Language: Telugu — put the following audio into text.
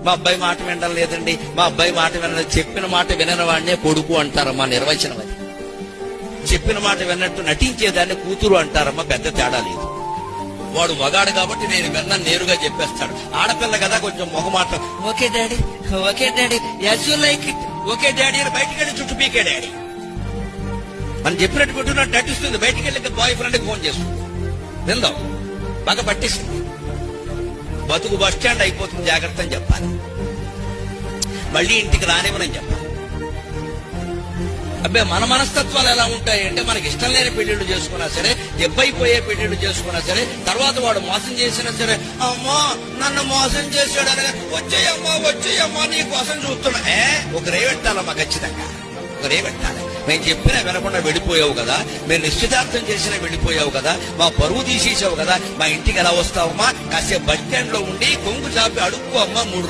మా అబ్బాయి మాట వినడం లేదండి, మా అబ్బాయి మాట వినడం, చెప్పిన మాట వినని వాడినే కొడుకు అంటారమ్మా, నిర్వచనం అది. చెప్పిన మాట విన్నట్టు నటించేదాన్ని కూతురు అంటారమ్మా, పెద్ద తేడా లేదు. వాడు మగాడు కాబట్టి నేను విన్నాను నేరుగా చెప్పేస్తాడు. ఆడపిల్ల కదా కొంచెం మొహమాట, okay daddy, okay daddy, as you like it, okay daddy అని బయటికి వెళ్ళి చుట్టూ పీకే డాడీ మనం చెప్పినట్టు పెట్టున్నట్టు నటిస్తుంది. బయటికి వెళ్ళి బాయ్ ఫ్రెండ్కి ఫోన్ చేస్తుంది, విందాం బాగా పట్టేసింది, బతుకు బస్ స్టాండ్ అయిపోతుంది, జాగ్రత్త అని చెప్పాలి. మళ్ళీ ఇంటికి రానివ్వనని చెప్పాలి. అబ్బాయి మన మనస్తత్వాలు ఎలా ఉంటాయి అంటే, మనకి ఇష్టం లేని పెళ్లిళ్ళు చేసుకున్నా సరే, దెబ్బైపోయే పెళ్లిళ్ళు చేసుకున్నా సరే, తర్వాత వాడు మోసం చేసినా సరే, అమ్మా నన్ను మోసం చేశాడని వచ్చేయమ్మా నీ కోసం చూస్తున్నా. ఒక రేవెట్టాలమ్మా, ఖచ్చితంగా ఒక రేవెట్టాలి. మేము చెప్పినా వినకుండా వెళ్ళిపోయావు కదా, మేము నిశ్చితార్థం చేసినా వెళ్ళిపోయావు కదా, మా పరువు తీసేసావు కదా, మా ఇంటికి ఎలా వస్తావమ్మా, కాసేపు బస్ స్టాండ్ లో ఉండి కొంగు చాపి అడుక్కో అమ్మా 3